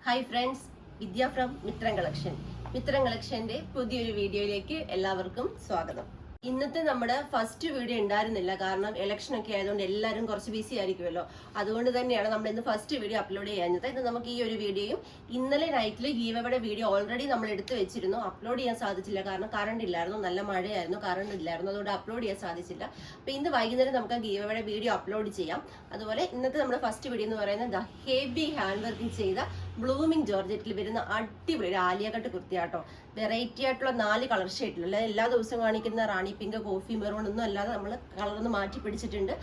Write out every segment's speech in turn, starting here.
Hi friends, Vidya from മിത്രം കളക്ഷൻ്റെ പുതിയൊരു വീഡിയോയിലേക്ക് എല്ലാവർക്കും സ്വാഗതം. ഇന്നത്തെ നമ്മുടെ ഫസ്റ്റ് വീഡിയോ ഉണ്ടായിരുന്നില്ല, കാരണം ഇലക്ഷൻ ഒക്കെ ആയതുകൊണ്ട് എല്ലാവരും കുറച്ച് ബിസി ആയിരിക്കുമല്ലോ. അതുകൊണ്ട് തന്നെയാണ് നമ്മൾ ഇന്ന് ഫസ്റ്റ് വീഡിയോ അപ്ലോഡ് ചെയ്യുന്നത്. ഇത് നമുക്ക് ഈ ഒരു വീഡിയോയും ഇന്നലെ നൈറ്റിൽ ഗീവയുടെ വീഡിയോ ഓൾറെഡി നമ്മൾ എടുത്തു വെച്ചിരുന്നു. അപ്ലോഡ് ചെയ്യാൻ സാധിച്ചില്ല, കാരണം കറണ്ട് ഇല്ലായിരുന്നു, നല്ല മഴയായിരുന്നു, കറണ്ട് ഇല്ലായിരുന്നു, അതുകൊണ്ട് അപ്ലോഡ് ചെയ്യാൻ സാധിച്ചില്ല. അപ്പോൾ ഇന്ന് വൈകുന്നേരം നമുക്ക് ഗീവയുടെ വീഡിയോ അപ്ലോഡ് ചെയ്യാം. അതുപോലെ ഇന്നത്തെ നമ്മുടെ ഫസ്റ്റ് വീഡിയോ എന്ന് പറയുന്നത് ഹെവി ഹാൻഡ് വർക്കിംഗ് ചെയ്ത ബ്ലൂമിംഗ് ജോർജറ്റിൽ വരുന്ന അടിപൊളി ഒരു ആലിയ കട്ട് കുർത്തിയാട്ടോ. വെറൈറ്റി ആയിട്ടുള്ള 4 കളർ ഷെയ്ഡിലുള്ള എല്ലാ ദിവസവും കാണിക്കുന്ന റാണി പിങ്ക്, കോഫി മെറൂൺ ഒന്നും അല്ലാതെ നമ്മൾ കളറൊന്ന് മാറ്റി പിടിച്ചിട്ടുണ്ട്.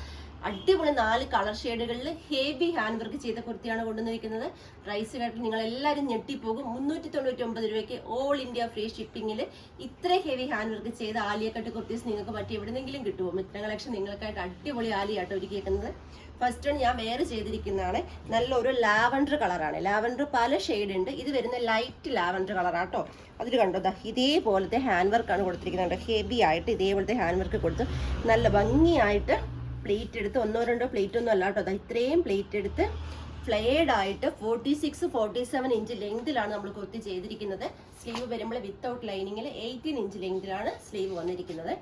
അടിപൊളി 4 കളർ ഷെയ്ഡുകളിൽ ഹെവി ഹാൻഡ് വർക്ക് ചെയ്ത കുർത്തിയാണ് കൊണ്ടുവന്നിരിക്കുന്നത്. പ്രൈസ് കേട്ട് നിങ്ങൾ എല്ലാവരും ഞെട്ടിപ്പോകും. 399 രൂപയ്ക്ക് ഓൾ ഇന്ത്യ ഫ്രീ ഷിപ്പിംഗിൽ ഇത്ര ഹെവി ഹാൻഡ് വർക്ക് ചെയ്ത ആലിയ കട്ട് കുർത്തീസ് നിങ്ങൾക്ക് മറ്റേ എവിടെന്നെങ്കിലും കിട്ടുമോ? മിത്രം കളക്ഷൻ നിങ്ങൾക്കായിട്ട് അടിപൊളി ആലിയാട്ടോ ഒരുക്കിയേക്കുന്നത്. ഫസ്റ്റ് ഞാൻ വേറെ ചെയ്തിരിക്കുന്നതാണ് നല്ലൊരു ലാവൻഡർ കളറാണ്. ലാവൻഡർ പല ഷെയ്ഡ് ഉണ്ട്. ഇത് വരുന്ന ലൈറ്റ് ലാവൻഡർ കളറാട്ടോ. അതിൽ കണ്ടോ, ഇതേപോലത്തെ ഹാൻഡ് വർക്കാണ് കൊടുത്തിരിക്കുന്നത്. ഹെവി ആയിട്ട് ഇതേപോലത്തെ ഹാൻഡ് വർക്ക് കൊടുത്ത് നല്ല ഭംഗിയായിട്ട് പ്ലേറ്റ് എടുത്ത്, 1-2 പ്ലേറ്റ് ഒന്നും അല്ല കേട്ടോ, ഇത്രയും പ്ലേറ്റ് എടുത്ത് ഫ്ലെയർഡ് ആയിട്ട് 46-47 ഇഞ്ച് ലെങ്തിലാണ് നമ്മൾ കുർത്തി ചെയ്തിരിക്കുന്നത്. സ്ലീവ് വരുമ്പോൾ വിത്തൗട്ട് ലൈനിങ്ങിൽ 18 ഇഞ്ച് ലെങ്തിലാണ് സ്ലീവ് വന്നിരിക്കുന്നത്.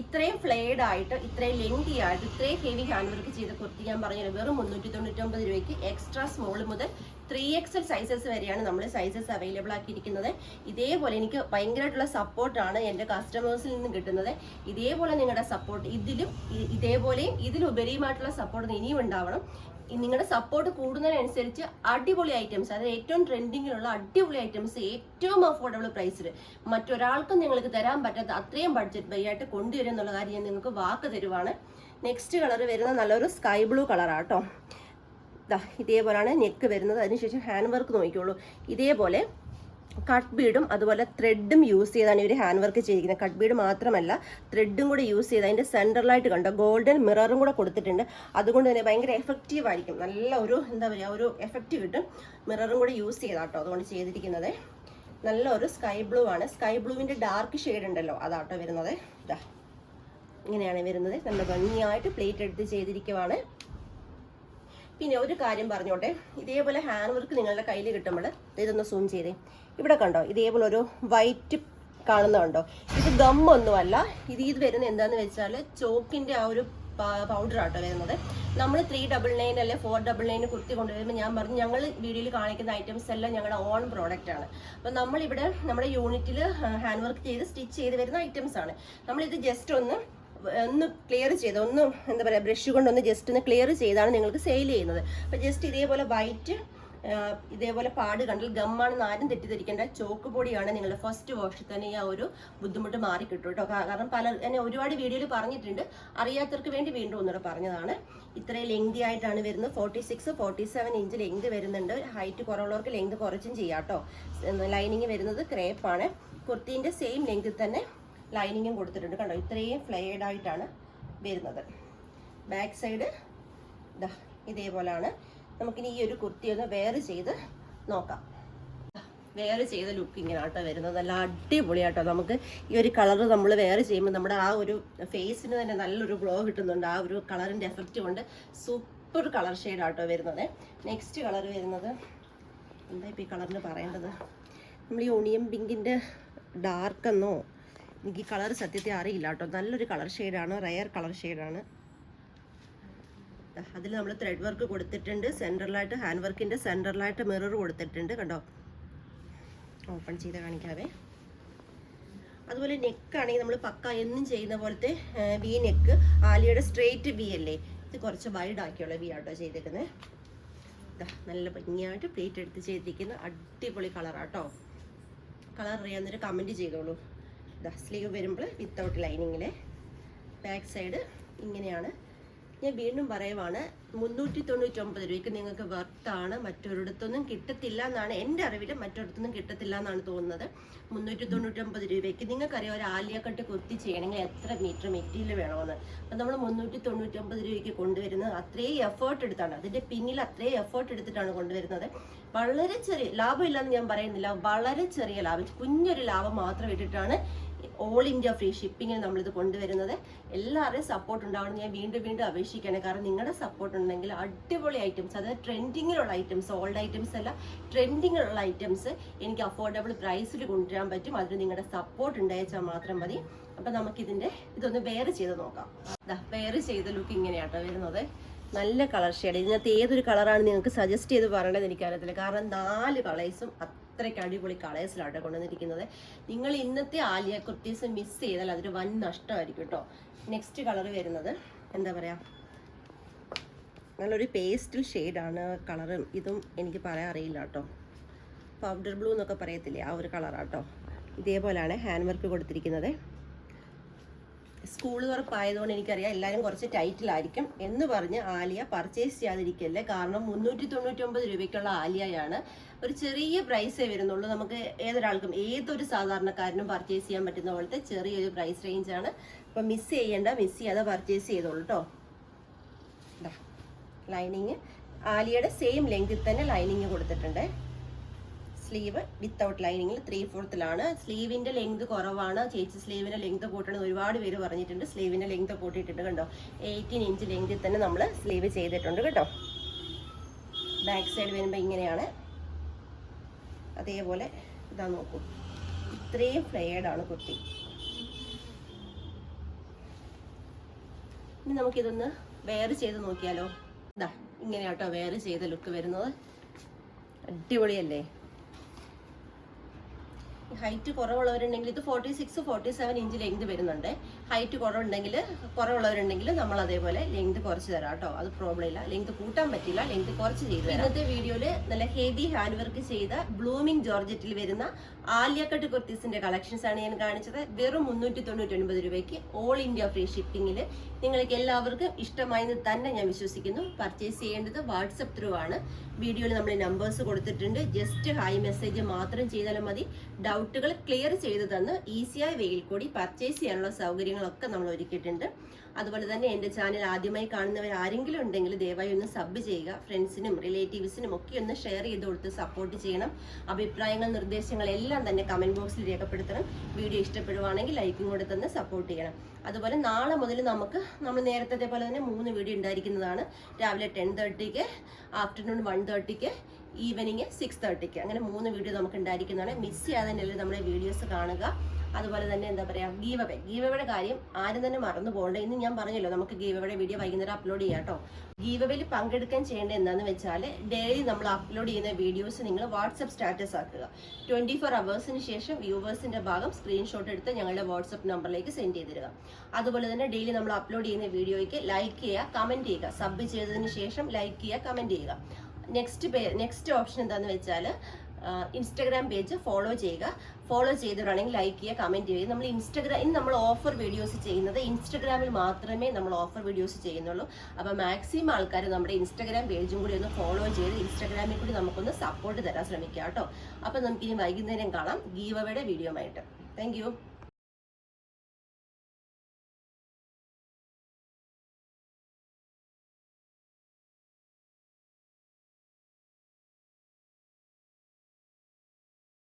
ഇത്രയും ഫ്ലെയർഡ് ആയിട്ട്, ഇത്രയും ലെങ്തി ആയിട്ട്, ഇത്രയും ഹെവി ഹാൻഡ് വർക്ക് ചെയ്ത കുർത്തി ഞാൻ പറഞ്ഞത് വെറും 399 രൂപയ്ക്ക് എക്സ്ട്രാ സ്മോൾ മുതൽ 3XL സൈസസ് വരെയാണ് നമ്മൾ സൈസസ് അവൈലബിൾ ആക്കിയിരിക്കുന്നത്. ഇതേപോലെ എനിക്ക് ഭയങ്കരമായിട്ടുള്ള സപ്പോർട്ടാണ് എൻ്റെ കസ്റ്റമേഴ്സിൽ നിന്ന് കിട്ടുന്നത്. ഇതേപോലെ നിങ്ങളുടെ സപ്പോർട്ട് ഇതേപോലെയും ഇതിലുപരിയുമായിട്ടുള്ള സപ്പോർട്ട് ഇനിയും ഉണ്ടാവണം. നിങ്ങളുടെ സപ്പോർട്ട് കൂടുന്നതിനനുസരിച്ച് അടിപൊളി ഐറ്റംസ്, അതായത് ഏറ്റവും ട്രെൻഡിങ്ങിലുള്ള അടിപൊളി ഐറ്റംസ് ഏറ്റവും അഫോർഡബിൾ പ്രൈസിൽ മറ്റൊരാൾക്കും നിങ്ങൾക്ക് തരാൻ പറ്റാത്ത അത്രയും ബഡ്ജറ്റ് ബൈ ആയിട്ട് കൊണ്ടുവരും എന്നുള്ള കാര്യം ഞാൻ നിങ്ങൾക്ക് വാക്ക് തരുവാണ്. നെക്സ്റ്റ് കളർ വരുന്നത് നല്ലൊരു സ്കൈ ബ്ലൂ കളറാട്ടോ. ഇതേപോലെയാണ് നെക്ക് വരുന്നത്. അതിനുശേഷം ഹാൻഡ് വർക്ക് നോക്കിക്കോളൂ. ഇതേപോലെ കട്ട് ബീഡും അതുപോലെ ത്രെഡും യൂസ് ചെയ്താണ് ഇവർ ഹാൻഡ് വർക്ക് ചെയ്തിരിക്കുന്നത്. കട്ട് ബീഡ് മാത്രമല്ല, ത്രെഡും കൂടെ യൂസ് ചെയ്ത് അതിൻ്റെ സെൻറ്ററിലായിട്ട് കണ്ടോ ഗോൾഡൻ മിററും കൂടെ കൊടുത്തിട്ടുണ്ട്. അതുകൊണ്ട് തന്നെ ഭയങ്കര എഫക്റ്റീവ് ആയിരിക്കും. നല്ല ഒരു ഒരു എഫക്റ്റ് കിട്ടും. മിററും കൂടെ യൂസ് ചെയ്താട്ടോ അതുകൊണ്ട് ചെയ്തിരിക്കുന്നത്. നല്ല ഒരു സ്കൈ ബ്ലൂ ആണ്. സ്കൈ ബ്ലൂവിൻ്റെ ഡാർക്ക് ഷെയ്ഡ് ഉണ്ടല്ലോ, അതാട്ടോ വരുന്നത്. ഇങ്ങനെയാണ് വരുന്നത്. നല്ല ഭംഗിയായിട്ട് പ്ലേറ്റ് എടുത്ത് ചെയ്തിരിക്കുവാണ്. പിന്നെ ഒരു കാര്യം പറഞ്ഞോട്ടെ, ഇതേപോലെ ഹാൻഡ് വർക്ക് നിങ്ങളുടെ കയ്യിൽ കിട്ടുമ്പോൾ ഇതൊന്ന് സൂം ചെയ്തേ. ഇവിടെ കണ്ടോ, ഇതേപോലെ ഒരു വൈറ്റ് കാണുന്നുണ്ടോ? ഇത് ഗമ്മൊന്നുമല്ല. ഇത് വരുന്നത് എന്താണെന്ന് വെച്ചാൽ ചോക്കിൻ്റെ ആ ഒരു പൗഡർ ആട്ടോ വരുന്നത്. നമ്മൾ 399 അല്ലെ 499 കുർത്തി കൊണ്ടുവരുമ്പോൾ ഞാൻ പറഞ്ഞു, ഞങ്ങൾ വീഡിയോയിൽ കാണിക്കുന്ന ഐറ്റംസ് എല്ലാം ഞങ്ങളുടെ ഓൺ പ്രോഡക്റ്റ് ആണ്. അപ്പം നമ്മളിവിടെ നമ്മുടെ യൂണിറ്റിൽ ഹാൻഡ് വർക്ക് ചെയ്ത് സ്റ്റിച്ച് ചെയ്ത് വരുന്ന ഐറ്റംസ് ആണ്. നമ്മളിത് ജസ്റ്റ് ഒന്ന് ക്ലിയർ ചെയ്ത് ബ്രഷ് കൊണ്ടൊന്ന് ജസ്റ്റ് ഒന്ന് ക്ലിയർ ചെയ്താണ് നിങ്ങൾക്ക് സെയിൽ ചെയ്യുന്നത്. അപ്പോൾ ജസ്റ്റ് ഇതേപോലെ വൈറ്റ് ഇതേപോലെ പാട് കണ്ടിൽ ഗമ്മാണെന്ന് ആരും തെറ്റിദ്ധരിക്കേണ്ട. ചോക്ക് പൊടിയാണ്. നിങ്ങളുടെ ഫസ്റ്റ് വാഷിൽ തന്നെ ഈ ആ ഒരു ബുദ്ധിമുട്ട് മാറി കിട്ടും കേട്ടോ. കാരണം എന്നെ ഒരുപാട് വീഡിയോയിൽ പറഞ്ഞിട്ടുണ്ട്, അറിയാത്തവർക്ക് വേണ്ടി വീണ്ടും ഒന്നുകൂടെ പറഞ്ഞതാണ്. ഇത്രയും ലെങ്തി ആയിട്ടാണ് വരുന്നത്. 46-47 ഇഞ്ച് ലെങ്ത് വരുന്നുണ്ട്. ഹൈറ്റ് കുറവുള്ളവർക്ക് ലെങ്ത് കുറച്ചും ചെയ്യാം കേട്ടോ. ലൈനിങ് വരുന്നത് ക്രേപ്പാണ്. കുർത്തീൻ്റെ സെയിം ലെങ്തിൽ തന്നെ ലൈനിങ്ങും കൊടുത്തിട്ടുണ്ട്. കണ്ടോ, ഇത്രയും ഫ്ലെയർഡ് ആയിട്ടാണ് വരുന്നത്. ബാക്ക് സൈഡ് ഇതേപോലെയാണ്. നമുക്കിനി ഈ ഒരു കുർത്തി ഒന്ന് വെയർ ചെയ്ത് നോക്കാം. വെയർ ചെയ്ത ലുക്ക് ഇങ്ങനെയാട്ടോ വരുന്നത്. നല്ല അടിപൊളിയാട്ടോ. നമുക്ക് ഈ ഒരു കളർ നമ്മൾ വെയർ ചെയ്യുമ്പോൾ നമ്മുടെ ആ ഒരു ഫേസിന് തന്നെ നല്ലൊരു ഗ്ലോ കിട്ടുന്നുണ്ട്. ആ ഒരു കളറിൻ്റെ എഫക്റ്റ് കൊണ്ട് സൂപ്പർ കളർ ഷെയ്ഡാട്ടോ വരുന്നത്. നെക്സ്റ്റ് കളർ വരുന്നത് എന്താ ഇപ്പോൾ ഈ കളറിന് പറയേണ്ടത്? നമ്മൾ ഈ ഒണിയൻ പിങ്കിൻ്റെ ഡാർക്കെന്നോ, എനിക്ക് ഈ കളർ സത്യത്തെ അറിയില്ല കേട്ടോ. നല്ലൊരു കളർ ഷെയ്ഡാണ്, റയർ കളർ ഷെയ്ഡാണ്. അതിൽ നമ്മൾ ത്രെഡ് വർക്ക് കൊടുത്തിട്ടുണ്ട്. സെൻറ്ററിലായിട്ട് ഹാൻഡ് വർക്കിൻ്റെ സെൻറ്ററിലായിട്ട് മിറർ കൊടുത്തിട്ടുണ്ട്. കണ്ടോ, ഓപ്പൺ ചെയ്ത് കാണിക്കാവേ. അതുപോലെ നെക്കാണെങ്കിൽ നമ്മൾ പക്ക എന്നും ചെയ്യുന്ന പോലത്തെ വി നെക്ക്, ആലിയുടെ സ്ട്രെയിറ്റ് വി അല്ലേ, ഇത് കുറച്ച് വൈഡ് ആക്കിയുള്ള വി ആട്ടോ ചെയ്തിരിക്കുന്നത്. നല്ല ഭംഗിയായിട്ട് പ്ലേറ്റ് എടുത്ത് ചെയ്തിരിക്കുന്ന അടിപൊളി കളറാട്ടോ. കളർ അറിയാവുന്നൊരു കമൻറ്റ് ചെയ്തോളൂ. സ്ലീവ് വരുമ്പോൾ വിത്തൗട്ട് ലൈനിങ്ങിൽ, ബാക്ക് സൈഡ് ഇങ്ങനെയാണ്. ഞാൻ വീണ്ടും പറയുവാണ്, 399 രൂപയ്ക്ക് നിങ്ങൾക്ക് വർത്താണ്. മറ്റൊരിടത്തൊന്നും കിട്ടത്തില്ല എന്നാണ് എൻ്റെ അറിവിൽ, മറ്റൊരിടത്തൊന്നും കിട്ടത്തില്ല എന്നാണ് തോന്നുന്നത്. 399 രൂപയ്ക്ക് നിങ്ങൾക്കറിയാം ഒരു ആലിയ കട്ട് കുർത്തി ചെയ്യണമെങ്കിൽ എത്ര മീറ്റർ മെറ്റീരിയൽ വേണമെന്ന്. അപ്പം നമ്മൾ 399 രൂപയ്ക്ക് കൊണ്ടുവരുന്നത് അത്രയും എഫേർട്ട് എടുത്താണ്. അതിൻ്റെ പിന്നിൽ അത്രയും എഫേർട്ട് എടുത്തിട്ടാണ് കൊണ്ടുവരുന്നത്. വളരെ ചെറിയ ലാഭമില്ലെന്ന് ഞാൻ പറയുന്നില്ല, വളരെ ചെറിയ ലാഭം, കുഞ്ഞൊരു ലാഭം മാത്രം ഇട്ടിട്ടാണ് ഓൾ ഇന്ത്യ ഫ്രീ ഷിപ്പിങ്ങിൽ നമ്മളിത് കൊണ്ടുവരുന്നത്. എല്ലാവരുടെയും സപ്പോർട്ട് ഉണ്ടാവണം ഞാൻ വീണ്ടും വീണ്ടും അപേക്ഷിക്കുകയാണ്. കാരണം നിങ്ങളുടെ സപ്പോർട്ട് ഉണ്ടെങ്കിൽ അടിപൊളി ഐറ്റംസ്, അതായത് ട്രെൻഡിങ്ങിലുള്ള ഐറ്റംസ്, ഓൾഡ് ഐറ്റംസ് അല്ല, ട്രെൻഡിങ്ങിലുള്ള ഐറ്റംസ് എനിക്ക് അഫോർഡബിൾ പ്രൈസിൽ കൊണ്ടുവരാൻ പറ്റും. അതിന് നിങ്ങളുടെ സപ്പോർട്ട് ഉണ്ടായാൽ മാത്രം മതി. അപ്പം ഇതൊന്ന് വെയർ ചെയ്ത് നോക്കാം. വെയർ ചെയ്ത ലുക്ക് ഇങ്ങനെയാട്ടോ വരുന്നത്. നല്ല കളർ ഷെയ്ഡ്. ഇതിനകത്ത് ഏതൊരു കളറാണ് നിങ്ങൾക്ക് സജസ്റ്റ് ചെയ്ത് പറയേണ്ടത് എനിക്കറിയത്തില്ല. കാരണം 4 കളേഴ്സും അത്രയ്ക്ക് അടിപൊളി കളേഴ്സിലാണ് കൊണ്ടുവന്നിരിക്കുന്നത്. നിങ്ങൾ ഇന്നത്തെ ആലിയ കുർത്തീസ് മിസ് ചെയ്താൽ അതൊരു വൻ നഷ്ടമായിരിക്കും കേട്ടോ. നെക്സ്റ്റ് കളർ വരുന്നത് എന്താ പറയുക, നല്ലൊരു പേസ്റ്റൽ ഷെയ്ഡാണ് കളറും. ഇതും എനിക്ക് പറയാൻ അറിയില്ല കേട്ടോ. പൗഡർ ബ്ലൂ എന്നൊക്കെ പറയത്തില്ലേ, ആ ഒരു കളറാട്ടോ. ഇതേപോലെയാണ് ഹാൻഡ് വർക്ക് കൊടുത്തിരിക്കുന്നത്. സ്കൂൾ തുറപ്പായതുകൊണ്ട് എനിക്കറിയാം എല്ലാവരും കുറച്ച് ടൈറ്റിലായിരിക്കും എന്ന് പറഞ്ഞ് ആലിയ പർച്ചേസ് ചെയ്യാതിരിക്കല്ലേ. കാരണം 399 രൂപയ്ക്കുള്ള ആലിയയാണ്. ഒരു ചെറിയ പ്രൈസേ വരുന്നുള്ളൂ. നമുക്ക് ഏതൊരാൾക്കും ഏതൊരു സാധാരണക്കാരനും പർച്ചേസ് ചെയ്യാൻ പറ്റുന്ന പോലത്തെ ചെറിയൊരു പ്രൈസ് റേഞ്ചാണ്. അപ്പം മിസ് ചെയ്യാതെ പർച്ചേസ് ചെയ്തോളൂ കേട്ടോ. ലൈനിങ് ആലിയയുടെ സെയിം ലെങ്തിൽ തന്നെ ലൈനിങ് കൊടുത്തിട്ടുണ്ട്. സ്ലീവ് വിത്തൗട്ട് ലൈനിങ്ങിൽ 3/4 സ്ലീവിന്റെ ലെങ്ത് കുറവാണ്. ചേച്ചി സ്ലീവിന്റെ ലെങ്ത് കൂട്ടണമെന്ന് ഒരുപാട് പേര് പറഞ്ഞിട്ടുണ്ട്. സ്ലീവിന്റെ ലെങ്ത് കൂട്ടിയിട്ടുണ്ട് കണ്ടോ. 18 ഇഞ്ച് ലെങ്തിൽ തന്നെ നമ്മൾ സ്ലീവ് ചെയ്തിട്ടുണ്ട് കേട്ടോ. ബാക്ക് സൈഡ് വരുമ്പോൾ ഇങ്ങനെയാണ്. അതേപോലെ ഇതാ നോക്കൂ, ഇത്രയും ഫ്ലെയർഡാണ് കുർത്തി. ഇനി നമുക്കിതൊന്ന് വെയർ ചെയ്ത് നോക്കിയാലോ. ഇങ്ങനെയാട്ടോ വെയർ ചെയ്ത ലുക്ക് വരുന്നത്. അടിപൊളിയല്ലേ. ഹൈറ്റ് കുറവുള്ളവരുണ്ടെങ്കിൽ ഇത് 46-47 ഇഞ്ച് ലെങ്ത് വരുന്നുണ്ട്. ഹൈറ്റ് കുറവുള്ളവരുണ്ടെങ്കിൽ നമ്മൾ അതേപോലെ ലെങ്ത് കുറച്ച് തരാം കേട്ടോ. അത് പ്രോബ്ലം ഇല്ല. ലെങ്ത് കൂട്ടാൻ പറ്റില്ല, ലെങ്ത് കുറച്ച് ചെയ്ത് തരാം. ഇന്നത്തെ വീഡിയോയിൽ നല്ല ഹെവി ഹാൻഡ് വർക്ക് ചെയ്ത ബ്ലൂമിംഗ് ജോർജറ്റിൽ വരുന്ന ആലിയ കട്ട് കുർത്തീസിന്റെ കളക്ഷൻസ് ആണ് ഞാൻ കാണിച്ചത്. വെറും 399 രൂപയ്ക്ക് ഓൾ ഇന്ത്യ ഫ്രീ ഷിപ്പിംഗിൽ നിങ്ങൾക്ക് എല്ലാവർക്കും ഇഷ്ടമായെന്ന് തന്നെ ഞാൻ വിശ്വസിക്കുന്നു. പർച്ചേസ് ചെയ്യേണ്ടത് വാട്സപ്പ് ത്രൂ ആണ്. വീഡിയോയിൽ നമ്മൾ നമ്പേഴ്സ് കൊടുത്തിട്ടുണ്ട്. ജസ്റ്റ് ഹായ് മെസ്സേജ് മാത്രം ചെയ്താലും മതി. ഡൗട്ടുകൾ ക്ലിയർ ചെയ്തു തന്ന് ഈസിയായ വേയിൽ കൂടി പർച്ചേസ് ചെയ്യാനുള്ള സൗകര്യങ്ങളൊക്കെ നമ്മൾ ഒരുക്കിയിട്ടുണ്ട്. അതുപോലെ തന്നെ എൻ്റെ ചാനൽ ആദ്യമായി കാണുന്നവർ ആരെങ്കിലും ഉണ്ടെങ്കിൽ ദയവായി ഒന്ന് സബ് ചെയ്യുക. ഫ്രണ്ട്സിനും റിലേറ്റീവ്സിനും ഒക്കെ ഒന്ന് ഷെയർ ചെയ്ത് കൊടുത്ത് സപ്പോർട്ട് ചെയ്യണം. അഭിപ്രായങ്ങൾ നിർദ്ദേശങ്ങൾ എല്ലാം തന്നെ കമൻറ്റ് ബോക്സിൽ രേഖപ്പെടുത്തണം. വീഡിയോ ഇഷ്ടപ്പെടുവാണെങ്കിൽ ലൈക്കും കൂടെ തന്ന് സപ്പോർട്ട് ചെയ്യണം. അതുപോലെ നാളെ മുതൽ നമ്മൾ നേരത്തെ പോലെ തന്നെ 3 വീഡിയോ ഉണ്ടായിരിക്കുന്നതാണ്. രാവിലെ 10:30-ക്ക്, ആഫ്റ്റർനൂൺ 1:30-ക്ക്, ഈവനിങ് 6:30-ക്ക്. അങ്ങനെ 3 വീഡിയോ നമുക്ക് ഉണ്ടായിരിക്കുന്നതാണ്. മിസ് ചെയ്യാതെ തന്നെ നമ്മുടെ വീഡിയോസ് കാണുക. അതുപോലെ തന്നെ എന്താ പറയുക, ഗീവയുടെ കാര്യം ആരും തന്നെ മറന്നു പോകണ്ട. ഇന്ന് ഞാൻ പറഞ്ഞല്ലോ നമുക്ക് ഗീവയുടെ വീഡിയോ വൈകുന്നേരം അപ്ലോഡ് ചെയ്യാം കേട്ടോ. ഗീവയിൽ പങ്കെടുക്കാൻ ചെയ്യേണ്ടത് എന്താണെന്ന് വെച്ചാൽ ഡെയിലി നമ്മൾ അപ്ലോഡ് ചെയ്യുന്ന വീഡിയോസ് നിങ്ങൾ വാട്സപ്പ് സ്റ്റാറ്റസ് ആക്കുക. 24 അവേഴ്സിന് ശേഷം വ്യൂവേഴ്സിന്റെ ഭാഗം സ്ക്രീൻഷോട്ട് എടുത്ത് ഞങ്ങളുടെ വാട്സപ്പ് നമ്പറിലേക്ക് സെൻഡ് ചെയ്തിടുക. അതുപോലെ തന്നെ ഡെയിലി നമ്മൾ അപ്ലോഡ് ചെയ്യുന്ന വീഡിയോയ്ക്ക് ലൈക്ക് ചെയ്യുക, കമന്റ് ചെയ്യുക. സബ് ചെയ്തതിന് ശേഷം ലൈക്ക് ചെയ്യുക, കമന്റ് ചെയ്യുക. നെക്സ്റ്റ് ഓപ്ഷൻ എന്താണെന്ന് വെച്ചാൽ ഇൻസ്റ്റാഗ്രാം പേജ് ഫോളോ ചെയ്യുക. ഫോളോ ചെയ്തിട്ടാണെങ്കിൽ ലൈക്ക് ചെയ്യുക, കമൻറ്റ് ചെയ്യുക. ഇന്ന് നമ്മൾ ഓഫർ വീഡിയോസ് ചെയ്യുന്നത് ഇൻസ്റ്റാഗ്രാമിൽ മാത്രമേ നമ്മൾ ഓഫർ വീഡിയോസ് ചെയ്യുന്നുള്ളൂ. അപ്പോൾ മാക്സിമം ആൾക്കാർ നമ്മുടെ ഇൻസ്റ്റാഗ്രാം പേജും കൂടി ഒന്ന് ഫോളോ ചെയ്ത് ഇൻസ്റ്റാഗ്രാമിൽ കൂടി നമുക്കൊന്ന് സപ്പോർട്ട് തരാൻ ശ്രമിക്കാം കേട്ടോ. അപ്പോൾ നമുക്കിനി വൈകുന്നേരം കാണാം ഗീവ് അവയുടെ വീഡിയോ ആയിട്ട്. Thank you.